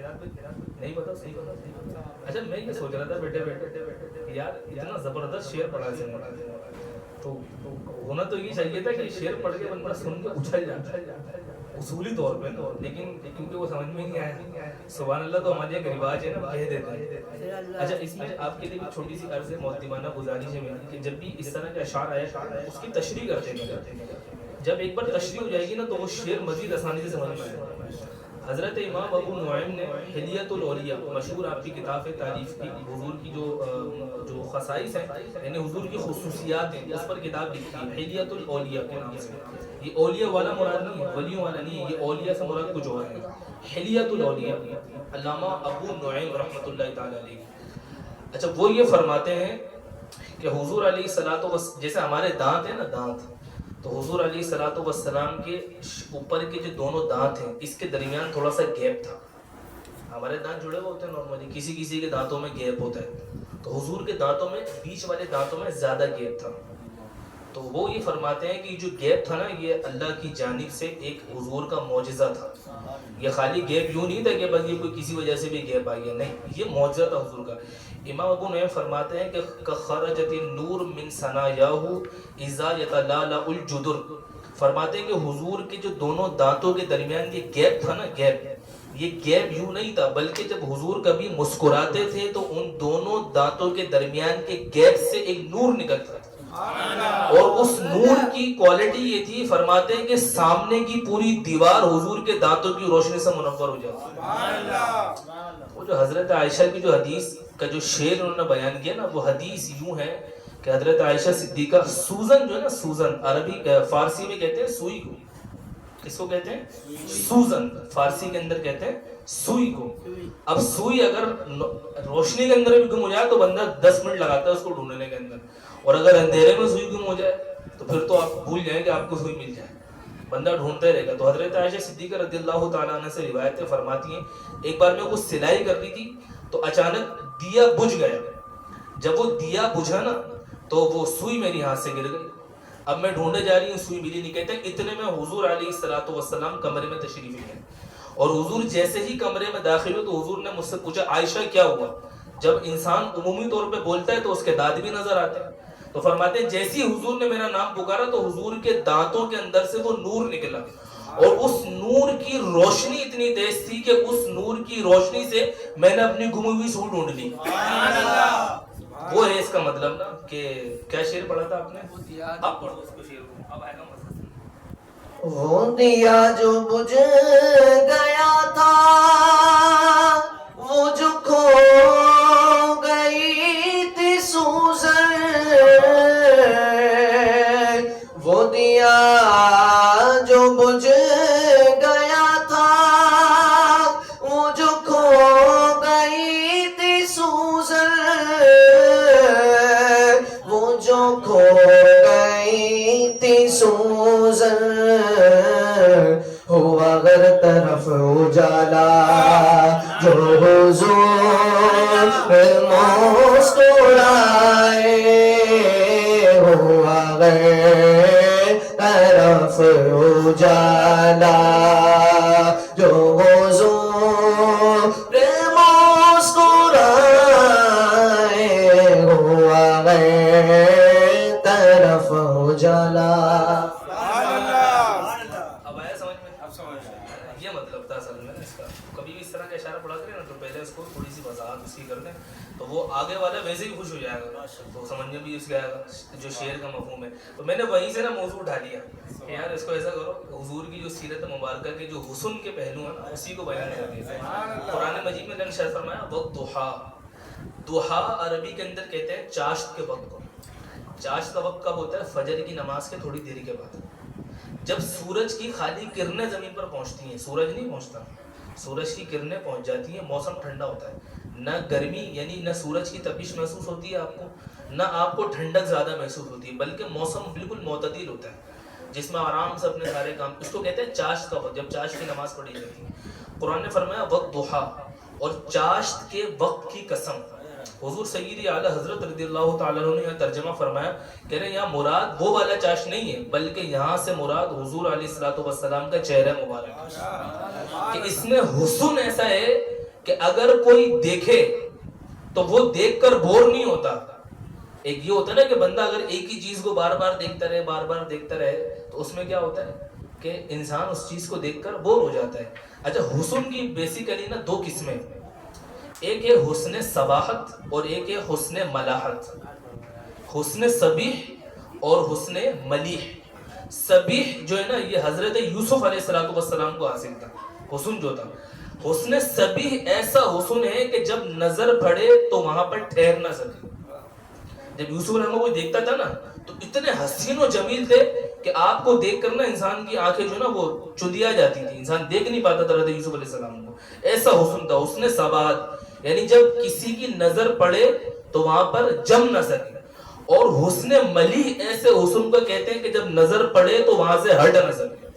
نہیں پتا صحیح پتا. اچھا میں یہ سوچ رہا تھا بیٹے بیٹے یار اتنا زبردست شعر پڑھا ہے تو ہونا تو یہ چاہیے تھا کہ شعر پڑھ کے بندہ سن کے اچھل جاتا ہے اصولی طور پہ نا, لیکن کیونکہ وہ سمجھ میں نہیں آیا. سبحان اللہ, تو ہمارے ایک رواج ہے نا, کہہ دیتے ہیں. اچھا اس میں آپ کے لیے بھی چھوٹی سی عرض مؤدبانہ گزارش ہے میری کہ جب بھی اس طرح کے اشعار آیا اس کی تشریح کرتے ہیں. جب ایک بار تشریح ہو جائے گی نا تو وہ شعر مزید آسانی سے سمجھ میں آئے گا. حضرت امام ابو نعیم نے حلیۃ الاولیاء, مشہور آپ کی کتاب ہے تعریف کی, حضور کی جو خصائص ہیں یعنی حضور کی خصوصیات ہیں, اس پر کتاب لکھی ہے حلیۃ الاولیاء کے نام سے. یہ اولیاء والا مراد نہیں ہے, ولیوں والا نہیں ہے, یہ اولیاء سے مراد کچھ اور ہے. حلیۃ الاولیاء علامہ ابو نعیم رحمۃ اللہ تعالی علیہ. اچھا وہ یہ فرماتے ہیں کہ حضور علیہ الصلوۃ والسلام, جیسے ہمارے دانت ہیں نا دانت, تو حضور علیہ الصلوۃ والسلام کے اوپر کے جو دونوں دانت ہیں اس کے درمیان تھوڑا سا گیپ تھا. ہمارے دانت جڑے ہوئے ہوتے ہیں نارملی, کسی کسی کے دانتوں میں گیپ ہوتا ہے, تو حضور کے دانتوں میں بیچ والے دانتوں میں زیادہ گیپ تھا. تو وہ یہ فرماتے ہیں کہ جو گیپ تھا نا یہ اللہ کی جانب سے ایک حضور کا معجزہ تھا. یہ خالی گیپ یوں نہیں تھا کہ بس یہ کوئی کسی وجہ سے بھی گیپ آ گیا, نہیں, یہ معجزہ تھا حضور کا. امام ابو نعیم فرماتے ہیں کہ خرجت النور من ثنایاہ اذا یتلالأ الجدر. فرماتے ہیں کہ حضور کے جو دونوں دانتوں کے درمیان یہ گیپ تھا نا, یہ گیپ یوں نہیں تھا, بلکہ جب حضور کبھی مسکراتے تھے تو ان دونوں دانتوں کے درمیان کے گیپ سے ایک نور نکلتا تھا. اور اس نور کی کوالٹی یہ تھی, فرماتے ہیں کہ سامنے کی پوری دیوار حضور کے دانتوں کی روشنی سے منور ہو جاتی. وہ جو حضرت عائشہ کی جو حدیث کا جو شعر انہوں نے بیان کیا نا, وہ حدیث یوں ہے کہ حضرت عائشہ صدیقہ, سوزن جو ہے نا, سوزن عربی فارسی میں کہتے ہیں سوئی کو, کس کو کہتے ہیں سوزن, فارسی کے اندر کہتے ہیں سوئی کو. اب سوئی اگر روشنی کے اندر بھی گم ہو جائے تو بندہ 10 منٹ لگاتا ہے اس کو ڈھونڈنے کے اندر, اور اگر اندھیرے میں سوئی گم ہو جائے تو پھر تو آپ بھول جائیں کہ آپ کو سوئی مل جائے, بندہ ڈھونڈتا رہے گا. تو حضرت عائشہ صدیقہ رضی اللہ تعالیٰ عنہ سے روایتیں فرماتی ہیں, ایک بار میں کچھ سلائی کر رہی تھی تو اچانک دیا بجھ گیا. جب وہ دیا بجھا نا تو وہ سوئی میری ہاتھ سے گر گئی. اب میں ڈھونڈے جا رہی ہوں, سوئی ملی نہیں. کہتے ہیں اتنے میں حضور علیہ الصلوۃ والسلام کمرے میں تشریف لائے, اور حضور جیسے ہی کمرے میں داخل ہوئے تو حضور نے مجھ سے پوچھا, عائشہ کیا ہوا؟ جب انسان عمومی طور پہ بولتا ہے تو اس کے دانت بھی نظر آتے ہیں. تو فرماتے ہیں جیسے ہی حضور نے میرا نام پکارا تو حضور کے دانتوں کے اندر سے وہ نور نکلا, اور اس نور کی روشنی اتنی تیز تھی کہ اس نور کی روشنی سے میں نے اپنی گمی ہوئی سوئی ڈھونڈ لی. وہ ہے اس کا مطلب نا. کہ کیا شعر پڑھا تھا آپ نے, اب پڑھو اس کو شعر کو, اب آئے گا مزہ. وہ دیا جو بجھ گیا تھا, وہ جو کھو گئی تھی سوزن, وہ دیا جو بجھ گیا تھا, وہ جو کھو گئی تھی سوزن, وہ جو کھو گئی تھی سوزن, ہوا اگر طرف اجالا جو حضور مسکرائے, ہوا اگر طرف اجالا جو حضور مسکرائے, ہوا اگر طرف اجالا. یہ مطلب تھا اصل میں اس کا. کبھی بھی اس طرح کا اشارہ پڑھا کریں نا تو پہلے اس کو تھوڑی سی وضاحت اس کی کر دیں, تو وہ آگے والا ویسے ہی خوش ہو جائے گا, تو سمجھنے بھی اس کے آئے گا جو شعر کا مفہوم ہے. تو میں نے وہیں سے نا موضوع اٹھا لیا کہ یار اس کو ایسا کرو, حضور کی جو سیرت مبارکہ کے جو حسن کے پہلو ہیں نا اسی کو بیان کر دیتے ہیں. قرآن مجید میں نے ارشاد فرمایا والضحیٰ, ضحیٰ عربی کے اندر کہتے ہیں چاشت کے وقت کو. چاشت کا وقت کب ہوتا ہے؟ فجر کی نماز کے تھوڑی دیر کے بعد, جب سورج کی خالی کرنیں زمین پر پہنچتی ہیں, سورج نہیں پہنچتا, سورج کی کرنیں پہنچ جاتی ہیں, موسم ٹھنڈا ہوتا ہے, نہ گرمی یعنی نہ سورج کی تپش محسوس ہوتی ہے آپ کو, نہ آپ کو ٹھنڈک زیادہ محسوس ہوتی ہے, بلکہ موسم بالکل معتدل ہوتا ہے جس میں آرام سے اپنے سارے کام. اس کو کہتے ہیں چاشت کا وقت, جب چاشت کی نماز پڑھی جاتی ہے. قرآن نے فرمایا والضحیٰ, اور چاشت کے وقت کی قسم. حضور سیدی اعلیٰ حضرت رضی اللہ تعالیٰ عنہ نے یہاں ترجمہ فرمایا, کہہ رہے ہیں یہاں مراد وہ والا چاشت نہیں ہے, بلکہ یہاں سے مراد حضور علیہ الصلوۃ والسلام کا چہرہ مبارک ہے, کہ اس میں حسن ایسا ہے کہ اگر کوئی دیکھے تو وہ دیکھ کر بور نہیں ہوتا. ایک یہ ہوتا ہے نا کہ بندہ اگر ایک ہی چیز کو بار بار دیکھتا رہے بار بار دیکھتا رہے تو اس میں کیا ہوتا ہے کہ انسان اس چیز کو دیکھ کر بور ہو جاتا ہے. اچھا حسن کی بیسیکلی نا دو قسمیں, ایک ہے حسن صباحت اور ایک ہے حسن ملاحت. حسن صبیح اور حسن ملیح. صبیح جو ہے نا یہ حضرت یوسف علیہ السلام کو حاصل تھا حسن جو تھا. حسن صبیح ایسا حسن ہے کہ جب نظر پڑے تو وہاں پر ٹھہر نہ سکے. جب یوسف علیہ السلام کو دیکھتا تھا نا تو اتنے حسین و جمیل تھے کہ آپ کو دیکھ کر نا انسان کی آنکھیں جو نا وہ چندیا جاتی تھی, انسان دیکھ نہیں پاتا تھا حضرت یوسف علیہ السلام کو. ایسا حسن تھا حسن صباحت, یعنی جب کسی کی نظر پڑے تو وہاں پر جم نہ سکے. اور حسن ملیح ایسے حسن کو کہتے ہیں کہ جب نظر پڑے تو وہاں سے ہٹ نہ سکے.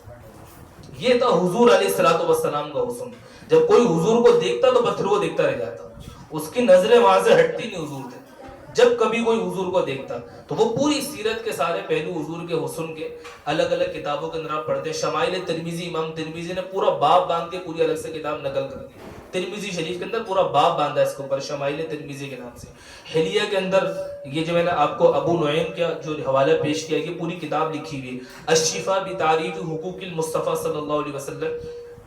یہ تھا حضور علیہ السلام کا حسن. جب کوئی حضور کو دیکھتا تو پتھر کو دیکھتا رہ جاتا, اس کی نظریں وہاں سے ہٹتی نہیں حضور تھے. جب کبھی کوئی حضور کو دیکھتا تو وہ پوری سیرت کے سارے پہلو حضور کے حسن کے الگ الگ کتابوں کے اندر آپ پڑھتے ہیں. شمائل ترمذی, امام ترمذی نے پورا باب باندھ کے پوری الگ سے کتاب نقل کر دی. ترمذی شریف کے اندر پورا باب باندھا اس کے اوپر شمائل ترمذی کے نام سے. حلیہ کے اندر یہ جو میں نے آپ کو ابو نعیم کا جو حوالہ پیش کیا یہ پوری کتاب لکھی ہوئی ہے. الشفا بتعریف حقوق المصطفیٰ صلی اللہ علیہ وسلم,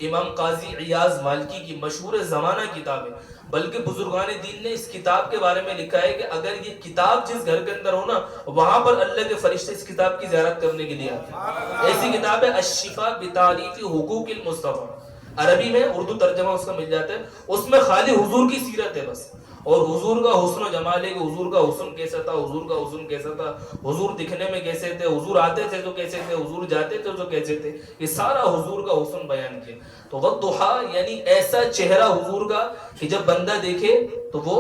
امام قاضی عیاض مالکی کی مشہور زمانہ کتاب ہے. بلکہ بزرگان دین نے اس کتاب کے بارے میں لکھا ہے کہ اگر یہ کتاب جس گھر کے اندر ہو نا وہاں پر اللہ کے فرشتے اس کتاب کی زیارت کرنے کے لیے آتے ہیں. ایسی کتاب ہے الشفا بتعریف حقوق المصطفیٰ, عربی میں اردو ترجمہ اس کا مل جاتا ہے. اس میں خالی حضور کی سیرت ہے بس, اور حضور کا حسن و جمال ہے کہ حضور کا حسن کیسا تھا, حضور کا حسن کیسا تھا, حضور دکھنے میں کیسے تھے, حضور آتے تھے تو کیسے تھے, حضور جاتے تھے تو کیسے تھے. یہ سارا حضور کا حسن بیان کیا. تو والضحیٰ یعنی ایسا چہرہ حضور کا کہ جب بندہ دیکھے تو وہ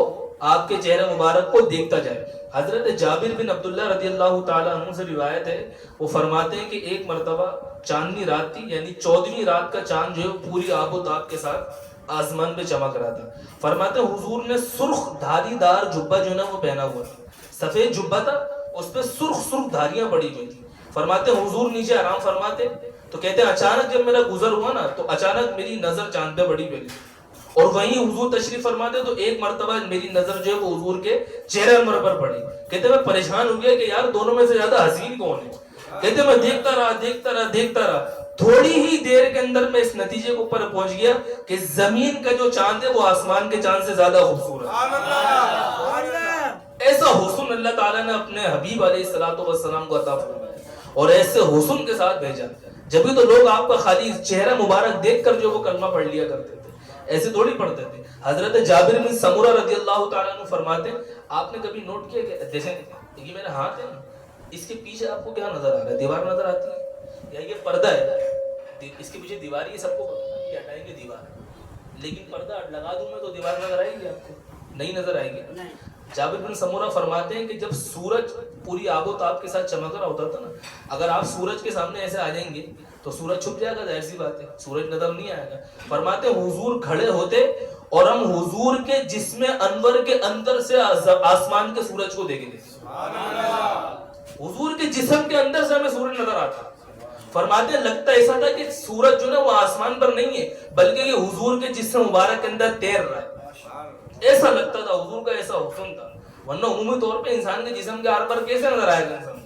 آپ کے چہرہ مبارک کو دیکھتا جائے. حضرت جابر بن عبداللہ رضی اللہ تعالیٰ عنہ سے روایت ہے, وہ فرماتے ہیں کہ ایک مرتبہ چاندنی رات تھی, یعنی 14ویں رات کا چاند جو ہے پوری آب و تاب کے ساتھ آسمان پہ چمک رہا تھا. فرماتے ہیں حضور نے سرخ دھاری دار جبہ جو ہے نا وہ پہنا ہوا تھا, سفید جبہ تھا, اس پہ سرخ سرخ دھاریاں پڑی ہوئی تھی. فرماتے ہیں حضور نیچے آرام فرماتے تو کہتے ہیں اچانک جب میرا گزر ہوا نا تو اچانک میری نظر چاند پہ پڑی ہوئی, اور وہیں حضور تشریف فرماتے تو ایک مرتبہ میری نظر جو ہے وہ حضور کے چہرے انور پر پڑی. کہتے ہیں میں پریشان ہو گیا کہ یار دونوں میں سے زیادہ حسین کون ہے. کہتے ہیں میں دیکھتا رہا تھوڑی ہی دیر کے اندر میں اس نتیجے کو اوپر پہنچ گیا کہ زمین کا جو چاند ہے وہ آسمان کے چاند سے زیادہ خوبصورت ہے. ایسا حسن اللہ تعالیٰ نے اپنے حبیب علیہ السلام کو عطا فرمایا اور ایسے حسن کے ساتھ بھیجا. جبھی تو لوگ آپ کا خالی چہرہ مبارک دیکھ کر جو وہ کلمہ پڑھ لیا کرتے تھے, ایسے تھوڑی پڑھتے تھے. حضرت جابر بن سمورہ رضی اللہ تعالیٰ عنہ فرماتے ہیں آپ نے کبھی نوٹ کیا کہ جیسے یہ میرا ہاتھ ہے نا, اس کے پیچھے آپ کو کیا نظر آ رہا ہے, دیوار نظر آتی ہے یا یہ پردہ ہے, اس کے پیچھے دیوار ہی سب کو پتہ ہے کہ ہٹائیں گے دیوار, لیکن پردہ لگا دوں میں تو دیوار نظر آئے گی آپ کو, نہیں نظر آئے گی. جابر بن سمورہ فرماتے ہیں کہ جب سورج پوری آب و تاب کے ساتھ چمک رہا ہوتا تھا نا, اگر آپ سورج کے سامنے ایسے آ جائیں گے تو سورج چھپ جائے گا, ظاہر سی بات ہے سورج نظر نہیں آئے گا. فرماتے ہیں حضور کھڑے ہوتے اور ہم حضور کے جسم انور کے اندر سے آسمان کے سورج کو دیکھیں گے. حضور کے جسم کے اندر سے ہمیں سورج نظر آتا. فرماتے ہیں لگتا ایسا تھا کہ سورج جو نا وہ آسمان پر نہیں ہے بلکہ یہ حضور کے جسم مبارک کے اندر تیر رہا ہے. ایسا لگتا تھا, حضور کا ایسا حسن تھا. ورنہ عمومی طور پہ انسان کے جسم کے آر پر کیسے نظر آئے گا, انسان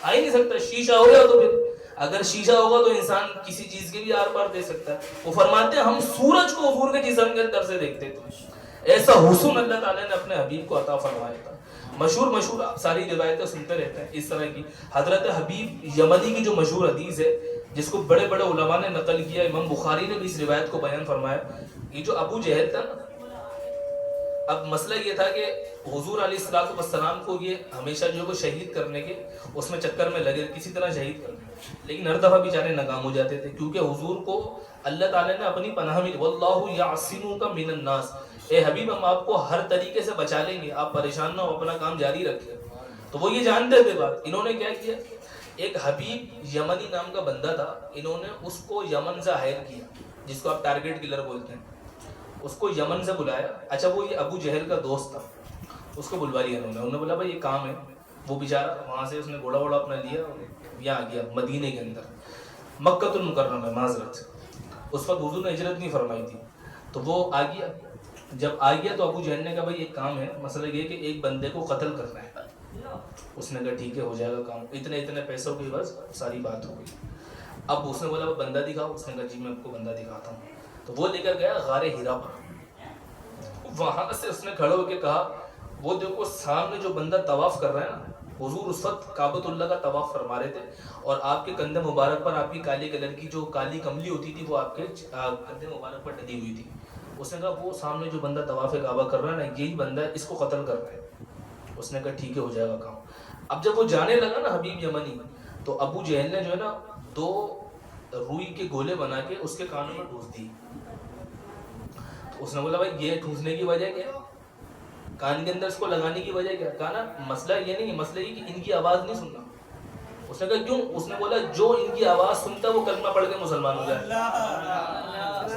آ ہی نہیں سکتا. شیشہ ہو گیا تو پھر اگر شیشہ ہوگا تو انسان کسی چیز کے بھی آر پار دے سکتا ہے. وہ فرماتے ہیں ہم سورج کو حضور کے جسم کے اندر سے دیکھتے تھے. ایسا حسن اللہ تعالیٰ نے اپنے حبیب کو عطا فرمایا تھا. مشہور آپ ساری روایتیں سنتے رہتے ہیں اس طرح کی. حضرت حبیب یمنی کی جو مشہور حدیث ہے جس کو بڑے بڑے علماء نے نقل کیا, امام بخاری نے بھی اس روایت کو بیان فرمایا. یہ جو ابو جہل تھا نا, اب مسئلہ یہ تھا کہ حضور علیہ السلام کو یہ ہمیشہ جو کو شہید کرنے کے اس میں چکر میں لگے کسی طرح شہید کرنے, لیکن ہر دفعہ بیچارے ناکام ہو جاتے تھے کیونکہ حضور کو اللہ تعالیٰ نے اپنی پناہ میں واللہ یعصمک من الناس, اے حبیب ہم آپ کو ہر طریقے سے بچا لیں گے, آپ پریشان نہ ہو, اپنا کام جاری رکھیں. تو وہ یہ جانتے تھے بات. انہوں نے کیا کیا, ایک حبیب یمنی نام کا بندہ تھا, انہوں نے اس کو یمن سے ہائر کیا جس کو آپ ٹارگٹ کلر بولتے ہیں, اس کو یمن سے بلایا. اچھا وہ یہ ابو جہل کا دوست تھا, اس کو بلوا لیا انہوں نے بولا بھائی یہ کام ہے. وہ بیچارہ وہاں سے اس نے گھوڑا ووڑا اپنا لیا اور یہاں آ گیا مدینے کے اندر, مکہ المکرمہ معذرت. اس وقت حضور نے ہجرت نہیں فرمائی تھی, تو وہ آ گیا جب آ گیا تو ابو جہل نے کہا بھائی ایک کام ہے، مسئلہ یہ کہ ایک بندے کو قتل کرنا ہے. اس نے کہا ٹھیک ہے ہو جائے گا کام، اتنے پیسوں کی بس ساری بات ہو گئی. اب اس نے بولا وہ بندہ دکھاؤ. اس نے کہا جی میں آپ کو بندہ دکھاتا ہوں. تو وہ لے کر گیا غار ہیرا پر. وہاں سے اس نے کھڑے ہو کے کہا وہ دیکھو سامنے جو بندہ طواف کر رہا ہے نا، حضور اس وقت کعبۃ اللہ کا طواف فرما رہے تھے اور آپ کے کندھے مبارک پر آپ کی کالے کلر کی جو کالی کملی ہوتی تھی وہ آپ کے کندھے مبارک پر ڈلی ہوئی تھی. اس نے کہا وہ سامنے جو بندہ طواف کعبہ کر رہا ہے نا یہی بندہ ہے، اس کو قتل کر رہا ہے. اس نے کہا ٹھیک ہے ہو جائے گا کام. اب جب وہ جانے لگا نا حبیب یمنی، تو ابو جہل نے جو ہے نا 2 روئی کے گولے بنا کے اس کے کانوں میں ٹھوس دی. اس نے بولا بھائی یہ ٹھوسنے کی وجہ کیا، کان کے اندر اس کو لگانے کی وجہ کیا؟ کہا نا مسئلہ یہ نہیں، مسئلہ یہ کہ ان کی آواز نہیں سننا. اس نے کہا کیوں؟ اس نے بولا جو ان کی آواز سنتا وہ کلمہ پڑھ کے مسلمان ہو جائے.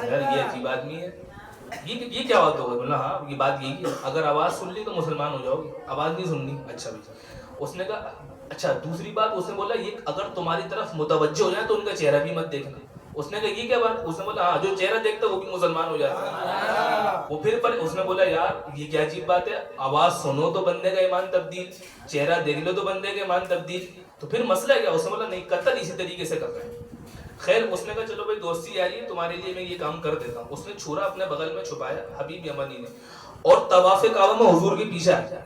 یار یہ عجیب آدمی ہے، یہ کیا بات ہوگی؟ بولا ہاں یہ بات یہی ہے، اگر آواز سن لی تو مسلمان ہو جاؤ گے، آواز نہیں سننی. اچھا بھائی. اس نے کہا اچھا دوسری بات، اس نے بولا یہ اگر تمہاری طرف متوجہ ہو جائے تو ان کا چہرہ بھی مت دیکھنا. اس نے کہا یہ کیا بات؟ اس نے بولا ہاں جو چہرہ دیکھتا وہ بھی مسلمان ہو جاتا ہے. وہ پھر پر اس نے بولا یار یہ کیا عجیب بات ہے، آواز سنو تو بندے کا ایمان تبدیل، چہرہ دیکھ لو تو بندے کا ایمان تبدیل، تو پھر مسئلہ کیا؟ اس نے بولا نہیں قتل اسی طریقے سے کرتا ہے. خیر اس نے کہا چلو بھائی دوستی یاری ہے تمہارے لیے میں یہ کام کر دیتا ہوں. اس نے چھرا اپنے بغل میں چھپایا حبیب یمنی نے اور طواف کعبہ میں حضور کے پیچھے آیا،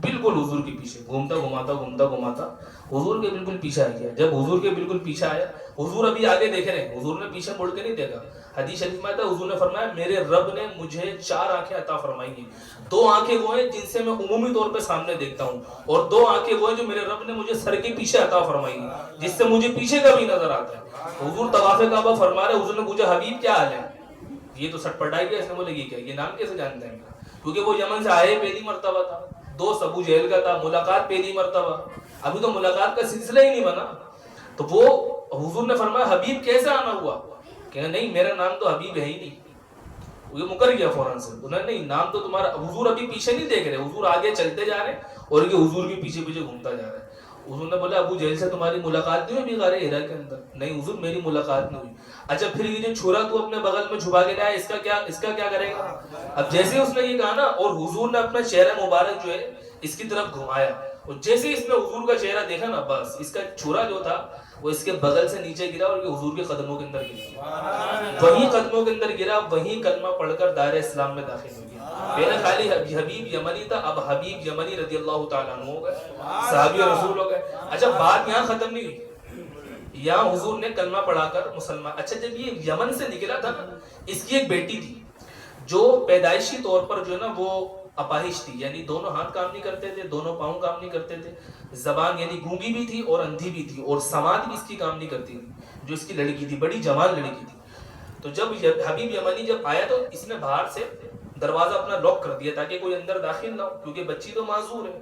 بالکل حضور کے پیچھے گھومتا گھماتا حضور کے بالکل پیچھے آ گیا. جب حضور کے بالکل پیچھے آیا، حضور ابھی آگے دیکھ رہے ہیں، حضور نے پیچھے مڑ کے نہیں دیکھا. حدیث شریف میں آتا ہے حضور نے فرمایا میرے رب نے مجھے 4 آنکھیں عطا فرمائی ہیں. 2 آنکھیں وہ ہیں جن سے میں عمومی طور پہ سامنے دیکھتا ہوں، اور 2 آنکھیں وہ ہیں جو میرے رب نے مجھے سر کے پیچھے عطا فرمائی ہیں جس سے مجھے پیچھے کا بھی نظر آتا ہے. حضور طواف کعبہ فرما رہے. حضور نے پوچھا حبیب کیا حال ہے؟ یہ تو سٹ پٹائی گیا. اس نے بولے یہ کیا، یہ نام کیسے جانتے ہیں؟ کیونکہ وہ یمن سے آئے پہلی مرتبہ تھا، دوست ابو جہل کا تھا، ملاقات پہلی مرتبہ، ابھی تو ملاقات کا سلسلہ ہی نہیں بنا. تو وہ حضور نے فرمایا حبیب کیسے آنا ہوا؟ کہا نہیں میرا نام تو حبیب ہے ہی نہیں. وہ مکر گیا فوراً سے. انہوں نے نہیں نام تو تمہارا، حضور ابھی پیچھے نہیں دیکھ رہے، حضور آگے چلتے جا رہے ہیں اور یہ حضور کے پیچھے پیچھے گھومتا جا رہا ہے. حضور نے بولا ابو جہل سے تمہاری ملاقات نہیں ہوئی غار ہیرا کے اندر؟ نہیں حضور میری ملاقات نہیں ہوئی. اچھا پھر یہ جو چھرا تو اپنے بغل میں چھپا کے لایا اس کا کیا کرے گا؟ اب جیسے اس نے یہ کہا نا، اور حضور نے اپنا چہرہ مبارک جو ہے اس کی طرف گھمایا، اور جیسے اس نے حضور کا چہرہ دیکھا نا بس اس کا چھرا جو تھا وہ اس کے بغل سے نیچے گرا اور یہ حضور کے قدموں کے اندر گرا. وہی قدموں کے اندر گرا، وہی کلمہ پڑھ کر دائرہ اسلام میں داخل ہو گیا. پہلے خالی حبیب یمنی تھا، اب حبیب یمنی رضی اللہ تعالیٰ عنہ ہو گئے، صحابی رسول ہو گئے. اچھا بات یہاں ختم نہیں ہوئی، یہاں حضور نے کلمہ پڑھا کر مسلمان. اچھا جب یہ یمن سے نکلا تھا نا، اس کی ایک بیٹی تھی جو پیدائشی طور پر جو ہے نا وہ اپاہج تھی، یعنی دونوں ہاتھ کام نہیں کرتے تھے، دونوں پاؤں کام نہیں کرتے تھے، زبان یعنی گونگی بھی تھی اور اندھی بھی تھی، اور سماعت بھی اس کی کام نہیں کرتی تھی. جو اس کی لڑکی تھی بڑی جوان لڑکی تھی. تو جب حبیب یمنی جب آیا تو اس نے باہر سے دروازہ اپنا لاک کر دیا تاکہ کوئی اندر داخل نہ ہو، کیونکہ بچی تو معذور ہے.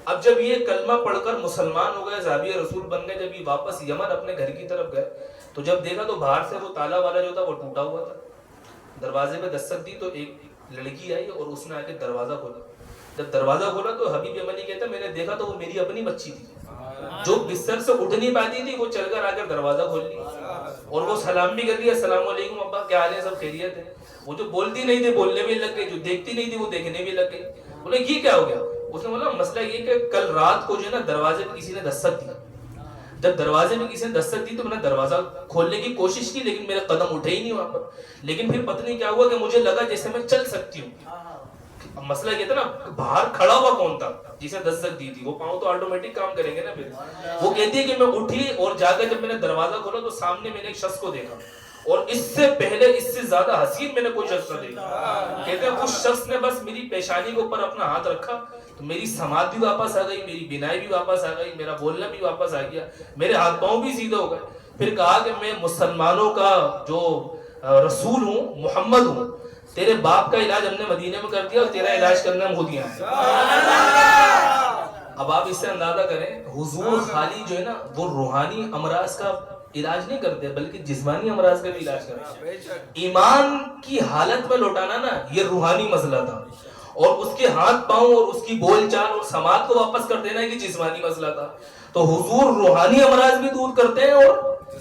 اب جب یہ کلمہ پڑھ کر مسلمان ہو گئے، صحابی رسول بن گئے، جب یہ واپس یمن اپنے گھر کی طرف گئے تو جب دیکھا تو باہر سے وہ تالا والا جو تھا وہ ٹوٹا ہوا تھا. دروازے پہ دستک دی تو ایک لڑکی آئی اور اس نے آ کے دروازہ کھولا. جب دروازہ کھولا تو حبیب یمنی کہتا میں نے دیکھا تو وہ میری اپنی بچی تھی جو بستر سے اٹھ نہیں پاتی تھی. وہ چل کر آ کر دروازہ کھول لیا اور وہ سلام بھی کر لیا، السلام علیکم ابا کیا حال ہے، سب خیریت ہے. وہ جو بولتی نہیں تھی بولنے بھی لگ گئی، جو دیکھتی نہیں تھی وہ دیکھنے بھی لگ گئی. بولے یہ کیا ہو گیا؟ اس نے بولا مسئلہ یہ کہ کل رات کو جو ہے نا دروازے پہ کسی نے دستک دی. جب دروازے میں کسی نے دستک دی تو میں نے دروازہ کھولنے کی کوشش کی لیکن میرے قدم اٹھے ہی نہیں وہاں پر. لیکن پھر پتہ نہیں کیا ہوا کہ مجھے لگا جیسے میں چل سکتی ہوں. مسئلہ یہ تھا نا باہر کھڑا ہوا کون تھا جسے دستک دی تھی، وہ پاؤں تو آٹومیٹک کام کریں گے نا. پھر وہ کہتی ہے کہ میں اٹھی اور جا کر جب میں نے دروازہ کھولا تو سامنے میں نے ایک شخص کو دیکھا اور اس سے پہلے اس سے زیادہ حسین میں نے کوئی شخص نہ دیکھا. کہتے ہیں اس شخص نے بس میری پیشانی کے اوپر اپنا ہاتھ رکھا تو میری سماعت بھی واپس آ گئی، میری بینائی بھی واپس آ گئی، میرا بولنا بھی واپس آ گیا، میرے ہاتھ پاؤں بھی سیدھے ہو گئے. پھر کہا کہ میں مسلمانوں کا جو رسول ہوں، محمد ہوں. تیرے باپ کا علاج ہم نے مدینے میں کر دیا اور تیرا علاج کرنا ہم خود یہاں ہے. اب آپ اس سے اندازہ کریں حضور خالی جو ہے نا وہ روحانی امراض کا علاج نہیں کرتے بلکہ جسمانی امراض کا بھی علاج کرتے. ایمان کی حالت میں لوٹانا نا یہ روحانی مسئلہ تھا، اور اس کے ہاتھ پاؤں اور اس کی بول چال اور سماعت کو واپس کر دینا یہ جسمانی مسئلہ تھا. تو حضور روحانی امراض بھی دور کرتے ہیں اور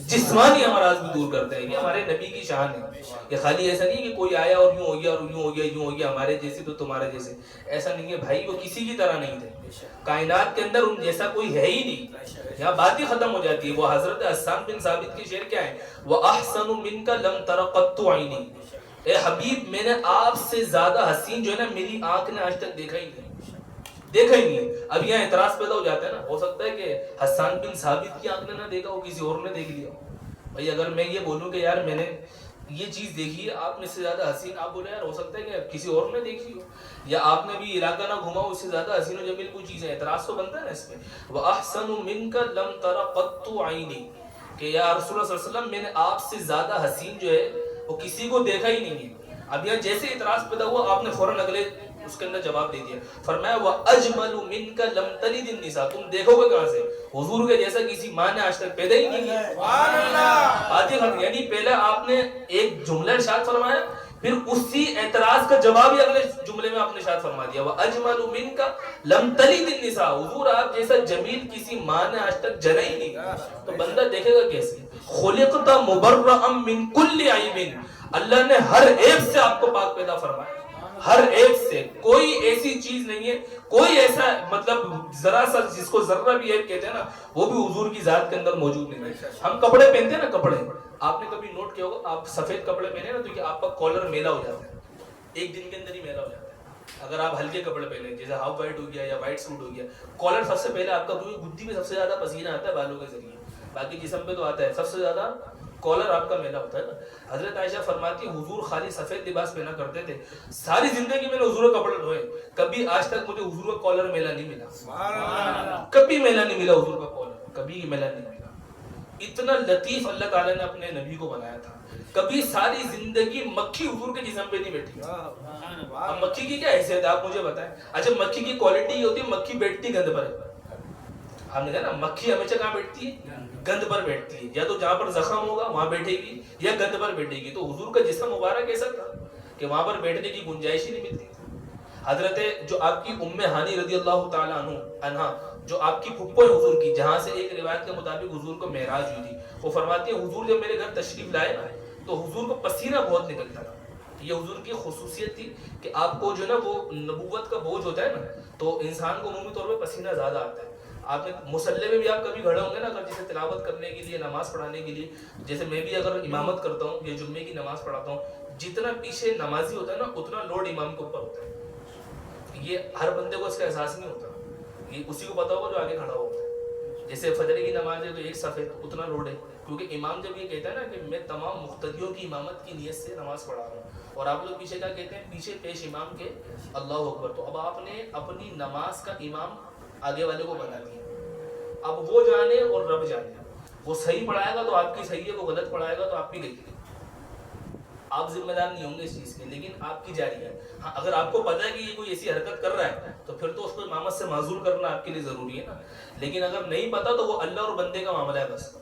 جسمانی امراض بھی دور کرتے ہیں. یہ ہمارے نبی کی شان ہے. یہ خالی ایسا نہیں کہ کوئی آیا اور یوں ہو گیا اور یوں ہو گیا یوں ہو گیا ہمارے جیسے تو تمہارے جیسے. ایسا نہیں ہے بھائی, وہ کسی کی طرح نہیں تھے. کائنات کے اندر ان جیسا کوئی ہے ہی نہیں. یہاں بات ہی ختم ہو جاتی ہے. وہ حضرت حسان بن ثابت کے شعر کیا ہے؟ وَأَحْسَنُ مِنْكَ لَمْ تَرَ قَطُّ عَيْنِي. اے حبیب, میں نے آپ سے زیادہ حسین جو ہے نا میری آنکھ نے آج تک دیکھا ہی نہیں. دیکھا ہی نہیں. اب یہاں اعتراض پیدا ہو جاتا ہے نا, ہو سکتا ہے کہ حسان بن ثابت کی آنکھ نے نہ دیکھا ہو, کسی اور نے دیکھ لیا. بھائی اگر میں یہ بولوں کہ یار میں نے یہ چیز دیکھی ہے, آپ میں سے زیادہ حسین, آپ بولے یار ہو سکتا ہے کہ کسی اور نے دیکھی ہو, یا آپ نے بھی علاقہ نہ گھوما ہو, اس سے زیادہ حسین و جمیل کوئی چیز ہے. اعتراض تو بنتا ہے نا اس میں. وَأَحْسَنُ مِنْكَ لَمْ تَرَ قَطُّ عَيْنِي, کہ یا رسول اللہ صلی اللہ علیہ وسلم میں نے آپ سے زیادہ حسین جو ہے وہ کسی کو دیکھا ہی نہیں ہے. اب یہاں جیسے اعتراض پیدا ہوا آپ نے فوراً اگلے اس کے اندر جواب دے دیا. فرمایا وَأَجْمَلُ مِنْكَ لَمْ تَلِدِ النِّسَاء, تم دیکھو گے کہاں سے, حضور کے جیسا کسی ماں نے آج تک پیدا ہی نہیں کیا. سبحان اللہ. آدھی خط یعنی پہلے آپ نے ایک جملہ ارشاد فرمایا, پھر اسی اعتراض کا جواب ہی اگلے جملے میں آپ نے ارشاد فرما دیا وَأَجْمَلُ مِنْكَ لَمْ تَلِدِ النِّسَاء. حضور آپ جیسا جمیل کسی ماں نے آج تک جنا ہی نہیں. تو بندہ دیکھے گا کیسے؟ خُلِقْتَ مُبَرَّأً مِنْ كُلِّ عَيْبٍ, اللہ نے ہر عیب سے آپ کو پاک پیدا فرمایا. ہر ایک سے کوئی ایسی چیز نہیں ہے, کوئی ایسا مطلب ذرا سا جس کو ذرہ بھی عیب کہتے ہیں نا, وہ بھی حضور کی ذات کے اندر موجود نہیں ہے. ہم کپڑے پہنتے ہیں نا, کپڑے آپ نے کبھی نوٹ کیا ہوگا, آپ سفید کپڑے پہنے نا تو کہ آپ کا کالر میلا ہو جاتا ہے, ایک دن کے اندر ہی میلا ہو جاتا ہے. اگر آپ ہلکے کپڑے پہنے جیسے ہاف وائٹ ہو گیا یا وائٹ سوٹ ہو گیا, کالر سب سے پہلے آپ کا گدی میں سب سے زیادہ پسینہ آتا ہے بالوں کے ذریعے, باقی جسم پہ تو آتا ہے, سب سے زیادہ کالر آپ کا میلا ہوتا ہے نا. حضرت عائشہ فرماتی ہے حضور خالی سفید لباس پہنا کرتے تھے, ساری زندگی میں نے حضور کا کپڑا دھوئے, کبھی آج تک مجھے حضور کا کالر میلا نہیں ملا. کبھی میلا نہیں ملا حضور کا کالر, کبھی میلا نہیں ملا. اتنا لطیف اللہ تعالیٰ نے اپنے نبی کو بنایا تھا. کبھی ساری زندگی مکھی حضور کے جسم پہ نہیں بیٹھی. اب مکھی کی کیا حیثیت ہے آپ مجھے بتائیں. اچھا مکھی کی کوالٹی یہ ہوتی ہے, مکھی بیٹھتی گند پر ہے. ہم نے کہا نا مکھی ہمیشہ کہاں بیٹھتی ہے, گند پر بیٹھتی ہے. یا تو جہاں پر زخم ہوگا وہاں بیٹھے گی, یا گند پر بیٹھے گی. تو حضور کا جسم مبارک ایسا تھا کہ وہاں پر بیٹھنے کی گنجائش ہی نہیں ملتی تھی. حضرت جو آپ کی ام ہانی رضی اللہ تعالیٰ عنہ, جو آپ کی پھپھو ہے حضور کی, جہاں سے ایک روایت کے مطابق حضور کو معراج ہوئی تھی, وہ فرماتی ہیں حضور جب میرے گھر تشریف لائے تو حضور کو پسینہ بہت نکلتا تھا. یہ حضور کی خصوصیت تھی کہ آپ کو جو نا وہ نبوت کا بوجھ ہوتا ہے نا, تو انسان کو عمومی طور پہ پسینہ زیادہ آتا ہے. آپ نے مصلی میں بھی آپ کبھی کھڑے ہوں گے نا, اگر جیسے تلاوت کرنے کے لیے, نماز پڑھانے کے لیے, جیسے میں بھی اگر امامت کرتا ہوں یا جمعے کی نماز پڑھاتا ہوں, جتنا پیچھے نمازی ہوتا ہے نا اتنا لوڈ امام کے اوپر ہوتا ہے. یہ ہر بندے کو اس کا احساس نہیں ہوتا, یہ اسی کو پتا ہوگا جو آگے کھڑا ہوتا ہے. جیسے فجر کی نماز ہے تو ایک صف ہے, اتنا لوڈ ہے, کیونکہ امام جب یہ کہتا ہے نا کہ میں تمام مقتدیوں کی امامت کی نیت سے نماز پڑھا رہا ہوں, اور آپ لوگ پیچھے کیا کہتے ہیں, پیچھے پیش امام کے اللہ اکبر. تو اب آپ نے اپنی نماز کا امام آگے والے کو بنا دیا. اب وہ جانے اور رب جانے, وہ صحیح پڑھائے گا تو آپ کی صحیح ہے, وہ غلط پڑھائے گا تو آپ کی غلط ہے. آپ ذمہ دار نہیں ہوں گے اس چیز کے, لیکن آپ کی جاری ہے. ہاں اگر آپ کو پتا ہے کہ یہ کوئی ایسی حرکت کر رہا ہے تو پھر تو اس کو امامت سے معذور کرنا آپ کے لیے ضروری ہے نا. لیکن اگر نہیں پتا تو وہ اللہ اور بندے کا معاملہ ہے بس.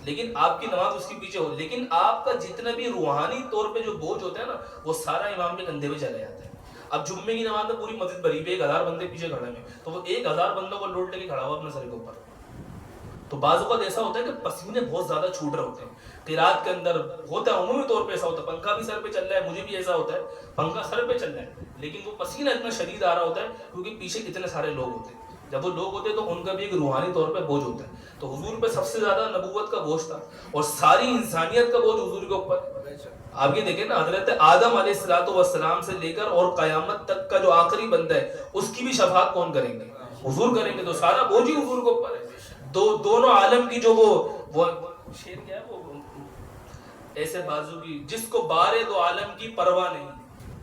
لیکن آپ کی نماز اس کے پیچھے ہو, لیکن آپ کا جتنا بھی روحانی طور پہ جو بوجھ ہوتا ہے نا وہ سارا امام کے کندھے پہ چلا جاتا ہے. اب جمعے کی نماز میں پوری مسجد بھری ہوئی, 1000 بندے پیچھے کھڑے ہیں, تو وہ 1000 بندوں کو لوٹ لے کے کھڑا ہوا اپنے سر کے اوپر. تو بعض اوقات ایسا ہوتا ہے کہ پسینے بہت زیادہ چھوٹ رہے ہوتے ہیں. قرات کے اندر ہوتا ہے, عمومی طور پہ ایسا ہوتا ہے, پنکھا بھی سر پہ چل رہا ہے, مجھے بھی ایسا ہوتا ہے, پنکھا سر پہ چل رہا ہے, لیکن وہ پسینہ اتنا شدید آ رہا ہوتا ہے کیونکہ پیچھے اتنے سارے لوگ ہوتے ہیں. جب وہ لوگ ہوتے ہیں تو ان کا بھی ایک روحانی طور پہ بوجھ ہوتا ہے. تو حضور پہ سب سے زیادہ نبوت کا بوجھ تھا, اور ساری انسانیت کا بوجھ حضور کے اوپر. آپ یہ دیکھیں نا, حضرت آدم علیہ السلام سے لے کر اور قیامت تک کا جو آخری بندہ ہے اس کی بھی شفاعت کون کریں گے, حضور کریں گے. تو سارا بوجھ ہی حضور کے اوپر ہے. دونوں عالم کی جو وہ شعر کیا ہے, وہ ایسے بازو کی جس کو بارے دو عالم کی پرواہ نہیں,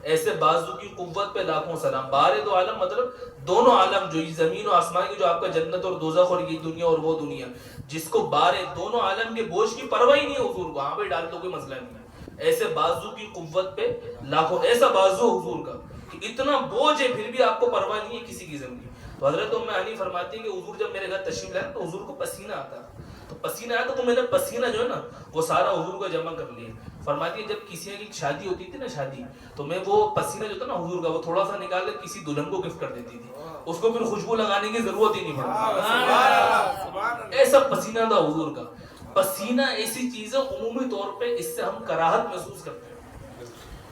ایسے بازو کی قوت پہ لاکھوں سلام. بارے دو عالم مطلب دونوں عالم, جو زمین و آسمان کی, جو آپ کا جنت اور دوزخ اور یہ دنیا اور وہ دنیا, جس کو بارے دونوں عالم کے بوجھ کی پرواہ ہی نہیں ہے حضور کو, وہاں پہ ڈال دو کوئی مسئلہ نہیں ہے. ایسے بازو کی قوت پہ لاکھوں, ایسا بازو حضور کا کہ اتنا بوجھ ہے پھر بھی آپ کو پرواہ نہیں ہے کسی قسم کی. تو حضرت ام ہانی فرماتی ہے کہ حضور جب میرے گھر تشریف لائے تو حضور کو پسینہ آتا, تو پسینہ آیا تو میں نے پسینہ جو ہے نا وہ سارا حضور کو جمع کر لیا. فرماتی ہے جب کسی کی شادی ہوتی تھی نا, شادی, تو میں وہ پسینہ جو تھا نا حضور کا وہ تھوڑا سا نکال کے کسی دلہن کو گفٹ کر دیتی تھی, اس کو پھر خوشبو لگانے کی ضرورت ہی نہیں پڑتی. ایسا پسینہ تھا حضور کا. پسینہ ایسی چیز ہے عمومی طور پہ اس سے ہم کراہت محسوس کرتے ہیں.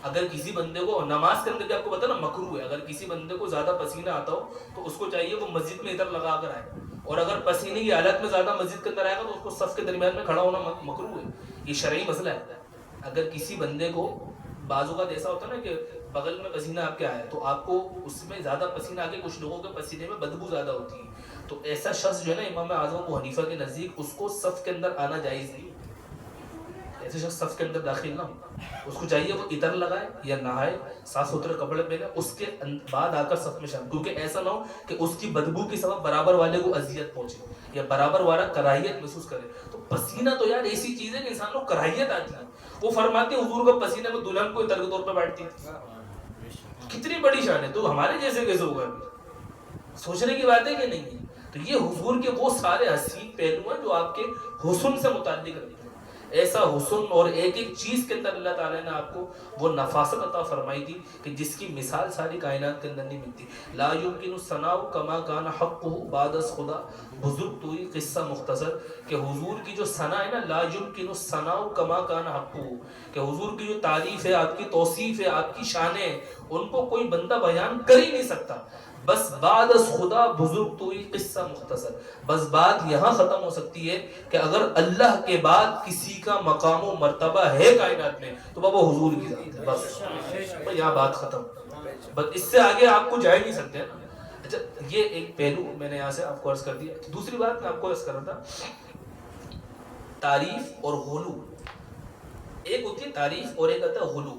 اگر کسی بندے کو نماز کے اندر بھی آپ کو پتا نا مکروہ ہے, اگر کسی بندے کو زیادہ پسینہ آتا ہو تو اس کو چاہیے وہ مسجد میں ادھر لگا کر آئے, اور اگر پسینے کی حالت میں زیادہ مسجد کے اندر آئے گا تو اس کو صف کے درمیان میں کھڑا ہونا مکروہ ہے. یہ شرعی مسئلہ ہے. اگر کسی بندے کو بعض اوقات ایسا ہوتا ہے نا کہ بغل میں پسینہ آپ کے آیا تو آپ کو اس میں زیادہ پسینہ آ کے کچھ لوگوں کے پسینے میں بدبو زیادہ ہوتی ہے, تو ایسا شخص جو ہے نا امام اعظم ابو حنیفہ کے نزدیک اس کو صف کے اندر آنا جائز نہیں. ایسے شخص صف کے اندر داخل نہ ہو, اس کو چاہیے وہ ادھر لگائے یا نہائے, صاف ستھرے کپڑے پہنے, اس کے بعد آ کر صف میں شامل, کیونکہ ایسا نہ ہو کہ اس کی بدبو کے سبب برابر والے کو اذیت پہنچے یا برابر والا کراہیت محسوس کرے. تو پسینہ تو یار ایسی چیز ہے کہ انسان کو کراہیت آتی ہے. وہ فرماتے ہیں حضور کا پسینہ میں دلہن کو اتر کے طور پہ بیٹھتی ہے. کتنی بڑی شان ہے, تو ہمارے جیسے کیسے ہوگا, سوچنے کی بات ہے کہ نہیں ہے. تو یہ حضور کے وہ سارے حسین پہلو ہیں جو آپ کے حسن سے متعلق رہتے ہیں. ایسا حسن اور ایک ایک چیز کے اندر اللہ تعالیٰ نے آپ کو وہ نفاست عطا فرمائی تھی کہ جس کی مثال ساری کائنات کے اندر نہیں ملتی. لا یمکن الثناء کما کان حقہ بعد از خدا, بزرگ توئی قصہ مختصر کہ حضور کی جو ثنا ہے نا, لا یمکن الثناء کما کان حقہ, کہ حضور کی جو تعریف ہے, آپ کی توصیف ہے, آپ کی شانیں, ان کو کوئی بندہ بیان کر ہی نہیں سکتا. بس بعد از خدا بزرگ توئی قصہ مختصر, بس بات یہاں ختم ہو سکتی ہے کہ اگر اللہ کے بعد کسی کا مقام و مرتبہ ہے کائنات میں تو بابا حضور کی ذات ہے. بس یہاں بات ختم, بس اس سے آگے آپ کو جا ہی نہیں سکتے. اچھا, یہ ایک پہلو میں نے یہاں سے آپ کو عرض کر دیا. دوسری بات میں آپ کو عرض کر رہا تھا, تعریف اور غلو. ایک ہوتی ہے تعریف اور ایک آتا ہے غلو.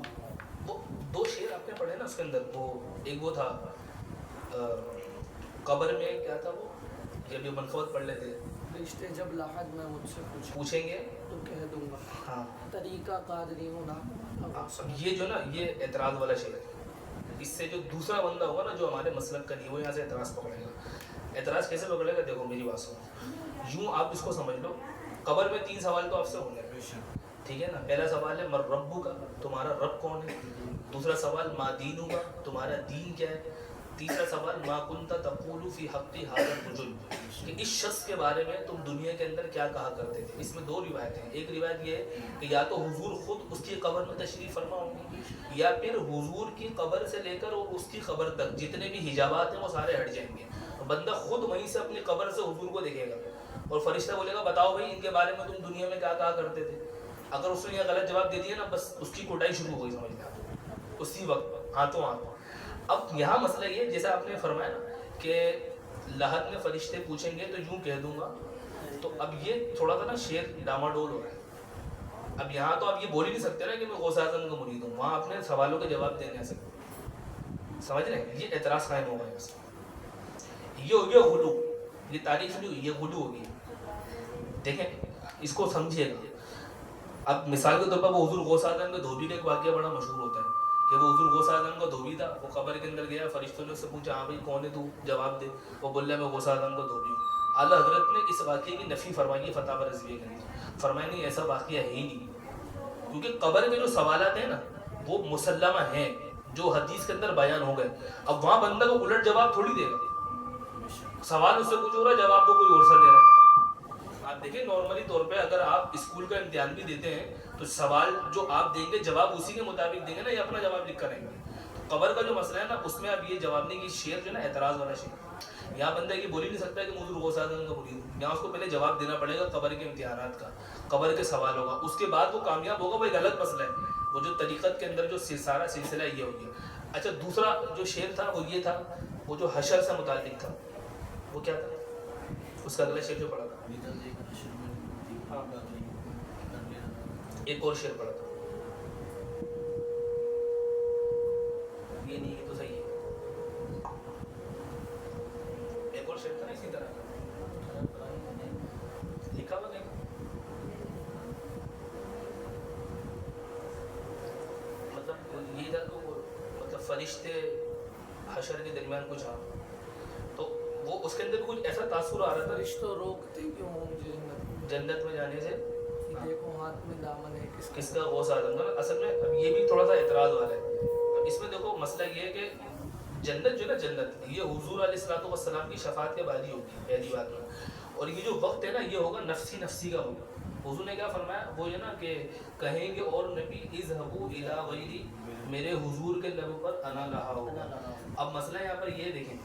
وہ دو شعر آپ نے پڑھے نا, اس کے اندر وہ ایک وہ تھا قبر میں کیا تھا, وہ جب یہ منفوت پڑھ لیتے رشتے جب لاحد میں مجھ سے پوچھیں گے تو کہہ دوں گا, ہاں طریقہ قادری ہونا. یہ جو نا یہ اعتراض والا شعر ہے. اس سے جو دوسرا بندہ ہوگا نا جو ہمارے مسلک کا نہیں, وہ یہاں سے اعتراض پکڑے گا. اعتراض کیسے پکڑے گا, دیکھو میری بات سنو, یوں آپ اس کو سمجھ لو, قبر میں 3 سوال تو آپ سے ہوں گے, ٹھیک ہے نا. پہلا سوال ہے مر ربو کا, تمہارا رب کون ہے. دوسرا سوال ما دینو کا, تمہارا دین کیا ہے. تیسرا سوال ما کنت تقول فی حق ھذا الرجل, کہ اس شخص کے بارے میں تم دنیا کے اندر کیا کہا کرتے تھے. اس میں 2 روایتیں ہیں. ایک روایت یہ ہے کہ یا تو حضور خود اس کی قبر میں تشریف فرما ہوں گے, یا پھر حضور کی قبر سے لے کر اور اس کی قبر تک جتنے بھی حجابات ہیں وہ سارے ہٹ جائیں گے. بندہ خود وہیں سے اپنی قبر سے حضور کو دیکھے گا اور فرشتہ بولے گا بتاؤ بھائی ان کے بارے میں تم دنیا میں کیا کہا کرتے تھے. اگر اس نے یہ غلط جواب دے دیا نا, بس اس کی کوٹائی شروع ہو گئی, سمجھ لیں اسی وقت ہاتھوں ہاتھ. اب یہاں مسئلہ یہ, جیسا آپ نے فرمایا نا کہ لحد میں فرشتے پوچھیں گے تو یوں کہہ دوں گا, تو اب یہ تھوڑا سا نا شعر ڈاماڈول ہو رہا ہے. اب یہاں تو آپ یہ بول ہی نہیں سکتے نا کہ میں غوث اعظم کا مرید ہوں, وہاں اپنے سوالوں کے جواب دینے سے سمجھ رہے ہیں, یہ اعتراض قائم ہوگا. یہ ہو گیا غلو, یہ تعریف نہیں ہوئی, یہ غلو ہوگی. دیکھیں اس کو سمجھیے گا. اب مثال کے طور پر وہ حضور غوث اعظم کے دھوبی کا ایک واقعہ بڑا مشہور ہوتا ہے کہ وہ حضور غوث اعظم کا دھوبی تھا, وہ قبر کے اندر گیا, فرشتوں نے اس سے پوچھا ہاں بھائی کون ہے تو, جواب دے. وہ بول رہا ہے میں غوث اعظم کا دھوبی ہوں. اعلیٰ حضرت نے اس واقعے کی نفی فرمائی ہے فتاوی رضویہ کے اندر, فرمایا نہیں ایسا واقعہ ہے ہی نہیں, کیونکہ قبر کے جو سوالات ہیں نا وہ مسلمہ ہیں جو حدیث کے اندر بیان ہو گئے. اب وہاں بندہ کو الٹ جواب تھوڑی دے گا, سوال اس سے کچھ ہو رہا ہے, جواب تو کوئی اور سا دے رہا ہے. آپ دیکھیں نارملی طور پہ اگر آپ اسکول کا امتحان بھی دیتے ہیں تو سوال جو آپ دیں گے جواب اسی کے مطابق دیں گے نا, یا اپنا جواب لکھ کر دیں گے. تو قبر کا جو مسئلہ ہے نا اس میں اب یہ جواب نہیں, کہ شعر جو ہے نا اعتراض والا شعر, یہاں بندہ یہ بول ہی نہیں سکتا کہ حضور غوث اعظم کا مرید ہوں. یہاں اس کو پہلے جواب دینا پڑے گا قبر کے امتحانات کا, قبر کے سوالوں کا, اس کے بعد وہ کامیاب ہوگا. وہ ایک الگ مسئلہ ہے, وہ جو طریقت کے اندر جو سارا سلسلہ یہ ہو گیا. اچھا, دوسرا جو شعر تھا وہ یہ تھا, وہ جو حشر سے متعلق تھا, وہ کیا تھا, اس کا اگلا شعر جو پڑھا تھا, ایک اور شعر پڑھا تھا, یہ نہیں ہے تو صحیح ہے, ایک اور شعر تھا نا اسی طرح لکھا ہوا نہیں, مطلب یہ تھا تو مطلب فرشتے حشر کے درمیان کچھ, ہاں تو وہ اس کے اندر کچھ ایسا تاثر آ رہا تھا, فرشتوں روکتے کیوں ہوں جنت میں جانے سے, دیکھو ہاتھ میں دامن ہے کس کا, غوث اعظم کا. اصل میں اب یہ بھی تھوڑا سا اعتراض والا ہے. اب اس میں دیکھو مسئلہ یہ ہے کہ جنت جو ہے نا, جنت یہ حضور علیہ الصلوۃ والسلام کی شفاعت کے بعد ہی ہوگی پہلی بات میں, اور یہ جو وقت ہے نا یہ ہوگا نفسی نفسی کا ہوگا. حضور نے کیا فرمایا؟ وہ ہے نا کہ کہیں گے اور نبی اذهبوا الی غیری، میرے حضور کے لب پر انا لہا ہوگا۔ اب مسئلہ یہاں پر یہ دیکھیں،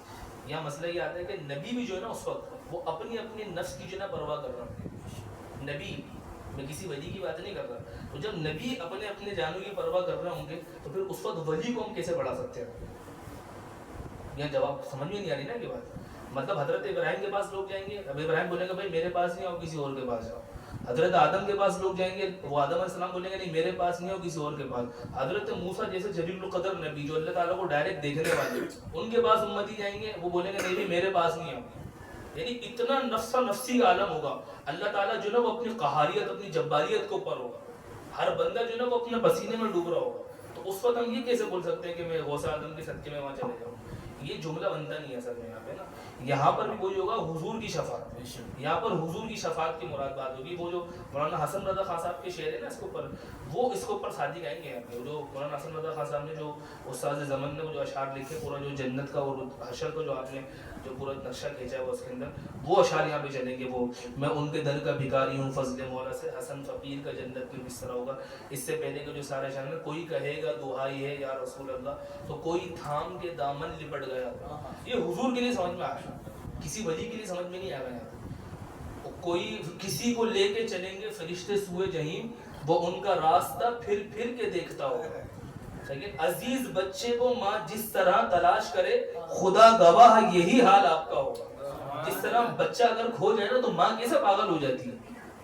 یہاں مسئلہ یہ آتا ہے کہ نبی بھی جو ہے نا اس وقت وہ اپنی اپنی نفس کی جو ہے نا پرواہ کر رہا ہے۔ نبی، میں کسی ولی کی بات نہیں کر رہا، تو جب نبی اپنے اپنے جانوں کی پرواہ کر رہے ہوں گے تو پھر اس وقت ولی کو ہم کیسے بڑھا سکتے ہیں؟ یہاں جواب سمجھ میں نہیں آ رہی نا یہ بات۔ مطلب حضرت ابراہیم کے پاس لوگ جائیں گے، اب ابراہیم بولیں گے بھائی میرے پاس نہیں آؤ، کسی اور کے پاس جاؤ۔ حضرت آدم کے پاس لوگ جائیں گے، وہ آدم علیہ السلام بولیں گے نہیں میرے پاس نہیں آؤ، کسی اور کے پاس۔ حضرت موسیٰ جیسے جلیل القدر نبی جو اللہ تعالیٰ کو ڈائریکٹ دیکھنے والے، ان کے پاس امتی جائیں گے، وہ بولیں گے نہیں بھی میرے پاس نہیں آؤ۔ یعنی اتنا نفس نفسی کا عالم ہوگا۔ اللہ تعالیٰ جو ہے نا وہ اپنی قہاریت، اپنی جباریت کے اوپر ہوگا۔ ہر بندہ جو ہے نا وہ اپنے پسینے میں ڈوب رہا ہوگا۔ تو اس وقت ہم یہ کیسے بول سکتے ہیں کہ میں غوث اعظم کے صدقے میں وہاں چلے جاؤں؟ یہ جملہ بنتا نہیں ہے اصل میں یہاں پہ نا۔ یہاں پر بھی وہی ہوگا حضور کی شفاعت، یہاں پر حضور کی شفاعت کی مراد بات ہوگی۔ وہ جو مولانا حسن رضا خان صاحب کے شعر ہے نا اس کے اوپر، وہ اس کے اوپر شادی گائیں گے یہاں پہ۔ جو مولانا حسن رضا خان صاحب نے جو استاد زمن نے وہ جو اشعار لکھے، پورا جو جنت کا اور حشر کا جو آپ نے جو پورا نقشہ کھینچا ہے وہ اس کے اندر، وہ اشعار یہاں پہ چلیں گے۔ وہ میں ان کے در کا بھکاری ہوں فضل مولا سے، حسن فقیر کا جنت میں کس طرح ہوگا۔ اس سے پہلے کے جو سارے اشعار ہیں، کوئی کہے گا دعائی ہے یا رسول اللہ تو کوئی تھام کے دامن لپٹ گیا۔ یہ حضور کے لیے سمجھ میں آیا، کسی ولی کے لیے سمجھ میں نہیں آ گیا۔ کوئی کسی کو لے کے چلیں گے فرشتے سوئے جہیم، وہ ان کا راستہ پھر پھر کے دیکھتا ہوگا۔ لیکن عزیز بچے کو ماں جس طرح تلاش کرے، خدا گواہ یہی حال آپ کا ہوگا۔ جس طرح بچہ اگر کھو جائے نا تو ماں کیسے پاگل ہو جاتی ہے،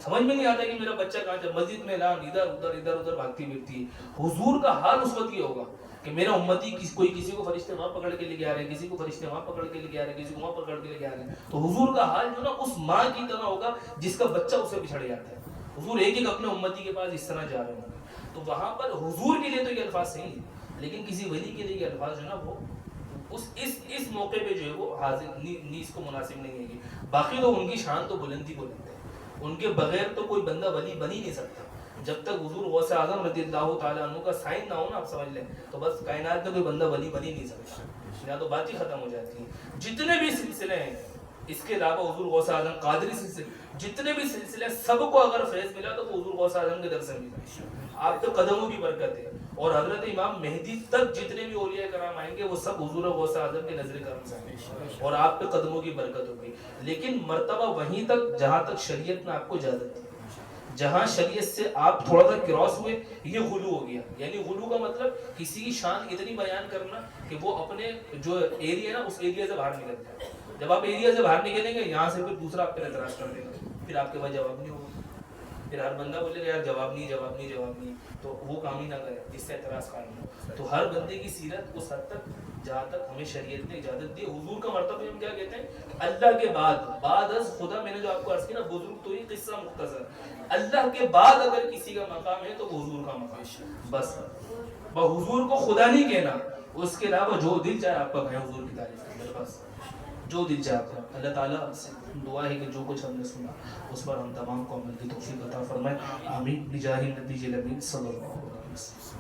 سمجھ میں نہیں آتا کہ میرا بچہ کہاں جائے، مسجد میں اعلان ادھر ادھر بھاگتی پھرتی ہے۔ حضور کا حال اس وقت یہ ہوگا کہ میرا امتی کوئی کسی کو فرشتے وہاں پکڑ کے لے کے آ رہے ہیں، کسی کو فرشتے وہاں پکڑ کے لے کے آ رہے ہیں، کسی کو وہاں پکڑ کے لے کے آ رہے ہیں۔ تو حضور کا حال جو نا اس ماں کی طرح ہوگا جس کا بچہ اسے بچھڑ جاتا ہے۔ حضور ایک ایک اپنے امتی کے پاس اس طرح جا رہے ہوں گے۔ تو وہاں پر حضور کے لیے تو یہ الفاظ صحیح ہیں، لیکن کسی ولی کے لیے یہ الفاظ جو ہے نا وہ اس موقع پہ جو ہے وہ حاضر نیز کو مناسب نہیں ہے گی۔ باقی تو ان کی شان تو بلندی بلند ہے، ان کے بغیر تو کوئی بندہ ولی بن ہی نہیں سکتا۔ جب تک حضور غوث اعظم رضی اللہ تعالیٰ عنہ کا سائن نہ ہو نا، آپ سمجھ لیں تو بس کائنات میں کوئی بندہ ولی بن ہی نہیں سکتا، یا تو بات ہی ختم ہو جاتی ہے۔ جتنے بھی سلسلے ہیں اس کے علاوہ حضور غوث اعظم قادری سلسلے، جتنے بھی سلسلے سب کو اگر فیض ملا تو وہ حضور غوث اعظم کے در سے ملا۔ آپ کے قدموں کی برکت ہے، اور حضرت امام مہدی تک جتنے بھی اولیاء کرام آئیں گے وہ سب حضور غوث اعظم کے نظر کرم سے آئیں گے، اور آپ کے قدموں کی برکت ہوگی۔ لیکن مرتبہ وہیں تک جہاں تک شریعت نے آپ کو اجازت دی، جہاں شریعت سے آپ تھوڑا سا کراس ہوئے یہ غلو ہو گیا۔ یعنی غلو کا مطلب کسی کی شان اتنی بیان کرنا کہ وہ اپنے جو ایریا نا اس ایریا سے باہر نکل جائے۔ جب آپ ایریا سے باہر نکلیں گے یہاں سے پھر دوسرا آپ پر اعتراض کر دے گا، پھر آپ کے پاس جواب نہیں ہوگا، پھر ہر بندہ بولے گا یار جواب نہیں، تو وہ کام ہی نہ کرے جس سے اعتراض قائم ہو۔ تو ہر بندے کی سیرت اس حد تک جہاں تک ہمیں شریعت نے اجازت دی۔ حضور کا مرتبہ ہم کیا کہتے ہیں؟ اللہ کے بعد از خدا، میں نے جو آپ کو عرض کیا نا بزرگ تو یہ قصہ مختصر، اللہ کے بعد اگر کسی کا مقام ہے تو وہ حضور کا مقام ہے۔ بس حضور کو خدا نہیں کہنا، اس کے علاوہ جو دل چاہے آپ کا کہیں حضور کی تعریف کریں، بس جو دل چاہے آپ کا۔ اللہ تعالیٰ سے دعا ہے کہ جو کچھ ہم نے سنا اس پر ہم تمام کو عمل کی توفیق عطا فرمائے، آمین، بجاہ النبی الامین صلی اللہ علیہ وسلم۔